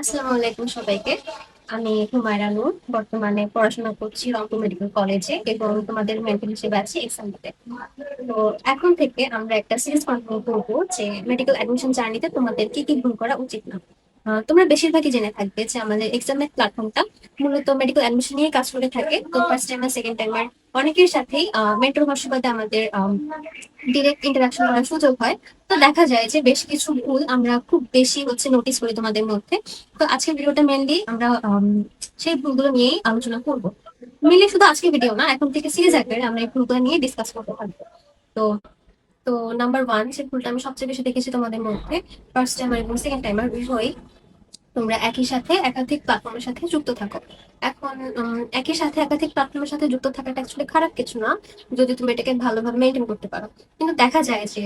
আসসালামু আলাইকুম সবাইকে। আমি হুমায়রা নূর। বর্তমানে পড়াশোনা করছি রংপুর মেডিকেল কলেজে এবং তোমাদের মেন্টর হিসেবে আছি এক্সাম দিতে। তো এখন থেকে আমরা একটা সিরিজ কন্টিনিউ করবো যে মেডিকেল অ্যাডমিশন জার্নিতে তোমাদের কি কি ভুল করা উচিত না। তোমরা বেশিরভাগই জেনে থাকবে যে আমাদের এক্সামের প্ল্যাটফর্মটা মূলত মেডিকেল অ্যাডমিশন নিয়ে কাজ করে থাকে। তো ফার্স্ট টাইম আর সেকেন্ড টাইমার অনেকের সাথেই মেন্টর হওয়ার সুবাদে আমাদের ডিরেক্ট ইন্টারাকশন করার সুযোগ হয়। তো দেখা যায় যে বেশ কিছু ভুল আমরা খুব বেশি নোটিস করি তোমাদের মধ্যে। তো আজকের ভিডিওটা মেনলি আমরা সেই ভুলগুলো নিয়েই আলোচনা করব। মেনলি শুধু আজকের ভিডিও না, এখন থেকে সিরিজ আকারে আমরা এই ভুলগুলো নিয়ে ডিসকাস করতে থাকবো। তো তো নাম্বার ওয়ান, যে ভুলটা আমি সবচেয়ে বেশি দেখেছি তোমাদের মধ্যে, ফার্স্ট টাইমার এবং সেকেন্ড টাইমার উভয়ই, তোমরা একই সাথে একাধিক প্ল্যাটফর্মের সাথে যুক্ত থাকো। এখন একই সাথে একাধিক প্ল্যাটফর্মের সাথে যুক্ত থাকাটা অ্যাকচুয়ালি খারাপ কিছু না, যদি তুমি এটাকে ভালোভাবে মেনটেন করতে পারো। কিন্তু দেখা যায় যে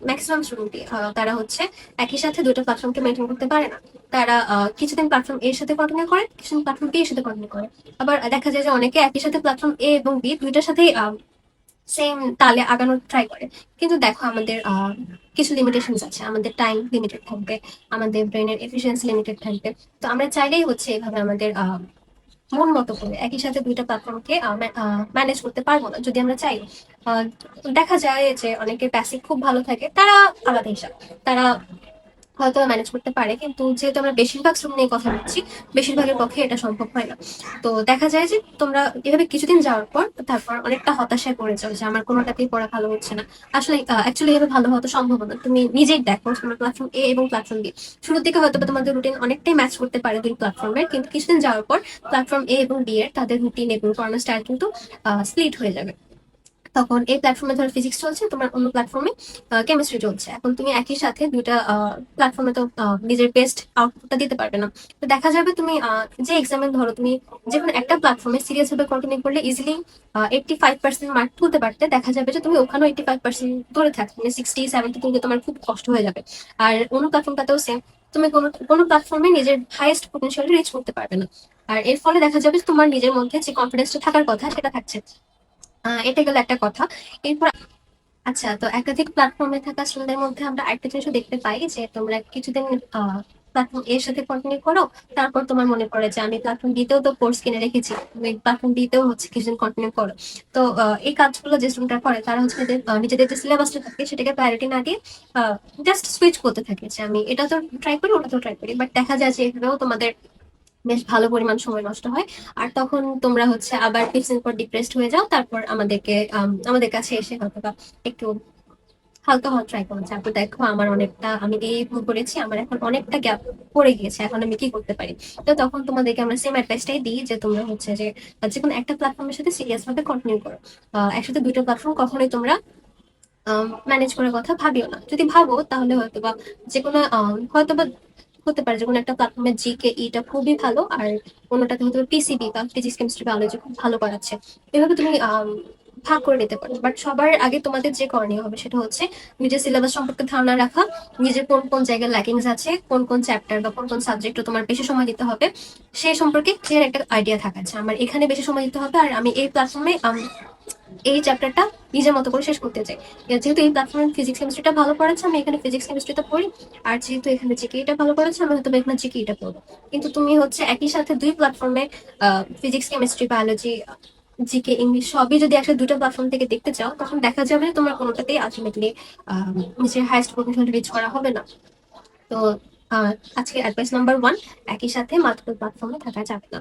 ম্যাক্সিমাম স্টুডেন্টই তারা হচ্ছে একই সাথে দুটো প্ল্যাটফর্মকে মেনটেন করতে পারে না। তারা কিছুদিন প্ল্যাটফর্ম এর সাথে কন্টিনিউ করে, কিছুদিন প্ল্যাটফর্ম বি এর সাথে কন্টিনিউ করে। আবার দেখা যায় যে অনেকে একই সাথে প্ল্যাটফর্ম এ এবং বি দুইটার সাথেই সেম তালে আগানোর ট্রাই করে। কিন্তু দেখো আমাদের কিছু লিমিটেশনস আছে, আমাদের টাইম লিমিটেড থাকবে, আমাদের ব্রেনের এফিসিয়েন্সি লিমিটেড থাকবে। তো আমরা চাইলেই হচ্ছে এভাবে আমাদের মন মতো করে একই সাথে দুইটা প্ল্যাটফর্মকে ম্যানেজ করতে পারবো না যদি আমরা চাই। আহ, দেখা যায় যে অনেকে প্যাসিভ খুব ভালো থাকে, তারা আলাদা হিসাব, তারা হয়তো ম্যানেজ করতে পারে। কিন্তু যেহেতু আমরা বেশিরভাগ শ্রম নিয়ে কথা বলছি, বেশিরভাগের পক্ষে এটা সম্ভব হয় না। তো দেখা যায় যে তোমরা এভাবে কিছুদিন যাওয়ার পর তারপর অনেকটা হতাশায় পড়ে যাও যে আমার কোনোটাতেই পড়া ভালো হচ্ছে না। আসলে অ্যাকচুয়ালি এভাবে ভালো হওয়া তো সম্ভব না। তুমি নিজেই দেখো, তোমার প্ল্যাটফর্ম এ এবং প্ল্যাটফর্ম বি শুরুর দিকে হয়তো বা তোমাদের রুটিন অনেকটাই ম্যাচ করতে পারে দুই প্ল্যাটফর্মের, কিন্তু কিছুদিন যাওয়ার পর প্ল্যাটফর্ম এ এবং বি এর তাদের রুটিন এবং পড়ানোর স্টাইল কিন্তু স্প্লিট হয়ে যাবে। তখন এই প্ল্যাটফর্মে ধরো ফিজিক্স চলছে, তোমার অন্য প্ল্যাটফর্মে কেমিস্ট্রি চলছে। এখন তুমি একই সাথে দুইটা প্ল্যাটফর্মে তো নিজের বেস্ট আউটপুটটা দিতে পারবে না। তো দেখা যাবে তুমি যে এক্সামে ধরো তুমি যে কোনো একটা প্ল্যাটফর্মে সিরিয়াস ভাবে কন্টিনিউ করলে ইজিলি 85% মার্ক তুলতে পারতে, দেখা যাবে যে তুমি ওখানেও 85% ধরে থাকবে, মানে 60-70 তুলতে তোমার খুব কষ্ট হয়ে যাবে। আর অন্য প্ল্যাটফর্মটাতেও সেম, তুমি কোনো কোনো প্ল্যাটফর্মে নিজের হাইয়েস্ট পোটেনশিয়াল রিচ করতে পারবে না। আর এর ফলে দেখা যাবে যে তোমার নিজের মধ্যে যে কনফিডেন্সটা থাকার কথা সেটা থাকছে না। এটা গেল একটা কথা। এরপর আচ্ছা, তো একাধিক প্ল্যাটফর্মে থাকা স্টুডেন্টদের মধ্যে আমরা আরেকটা জিনিসও দেখতে পাই যে তোমরা কিছুদিন প্ল্যাটফর্ম এর সাথে কন্টিনিউ করো, তারপর তোমার মনে পড়ে যে আমি প্ল্যাটফর্ম দিতেও তো কোর্স কিনে রেখেছি, তুমি প্ল্যাটফর্ম দিতেও হচ্ছে কিছুদিন কন্টিনিউ করো। তো এই কাজগুলো যে স্টুডেন্টরা করে তারা হচ্ছে নিজেদের যে সিলেবাসটা থাকে সেটাকে প্রায়োরিটি না দিয়ে জাস্ট সুইচ করতে থাকে যে আমি এটা তো ট্রাই করি, ওটা তো ট্রাই করি। বাট দেখা যায় যে এভাবেও তোমাদের বেশ ভালো পরিমাণ সময় নষ্ট হয়। আর তখন তোমরা হচ্ছে আবার কিছুদিন পর ডিপ্রেসড হয়ে যাও, তারপর আমাদের কাছে এসে হয়তো বা একটু হালকা হওয়ার ট্রাই করো, তারপর দেখো আমার অনেকটা, আমি এই ভুল করেছি, আমার এখন অনেকটা গ্যাপ পড়ে গিয়েছে, এখন আমি কি করতে পারি। তো তখন তোমাদেরকে আমরা সেম অ্যাডভাইসটাই দিই যে তোমরা হচ্ছে যে যে কোনো একটা প্ল্যাটফর্মের সাথে সিরিয়াস ভাবে কন্টিনিউ করো। একসাথে দুটো প্ল্যাটফর্ম কখনোই তোমরা ম্যানেজ করার কথা ভাবিও না। যদি ভাবো তাহলে হয়তো বা যে কোনো হয়তো বা হতে পারে যে কোনো একটা প্ল্যাটফর্মের জিকে ইটা খুবই ভালো, আর অন্যটাতে হয়তো পিসিবি বা ফিজিক্স কেমিস্ট্রি বায়োলজি খুব ভালো করাচ্ছে। এভাবে তুমি ভাগ করে নিতে পারো। বাট সবার আগে তোমাদের যে করণীয় হবে সেটা হচ্ছে নিজের সিলেবাস সম্পর্কে ধারণা রাখা, নিজের কোন কোন জায়গায় ল্যাকিংস আছে, কোন কোন চ্যাপ্টার বা কোন কোন সাবজেক্টে তোমার বেশি সময় দিতে হবে, সেই সম্পর্কে ক্লিয়ার একটা আইডিয়া থাকা যে আমার এখানে বেশি সময় দিতে হবে, আর আমি এই প্ল্যাটফর্মে এই চ্যাপ্টারটা নিজের মতো করে শেষ করতে চাই। যেহেতু এই প্ল্যাটফর্মে ফিজিক্স কেমিস্ট্রিটা ভালো পড়াচ্ছে, আমি এখানে ফিজিক্স কেমিস্ট্রিটা পড়ি। আর যেহেতু এখানে জিকেইটা ভালো পড়াচ্ছে, আমি হয়তো বা এখানে জিকেইটা পড়বো। কিন্তু তুমি হচ্ছে একই সাথে দুই প্ল্যাটফর্মে physics chemistry biology GK English সবই যদি একসাথে দুটো প্ল্যাটফর্ম থেকে দেখতে চাও, তখন দেখা যাবে যে তোমার কোনোটাতেই আলটিমেটলি নিজের হাইস্ট পটেনশিয়াল রিচ করা হবে না। তো আহ, আজকে অ্যাডভাইস নাম্বার ওয়ান, একই সাথে মাল্টিপল প্ল্যাটফর্মে থাকা যাবে না।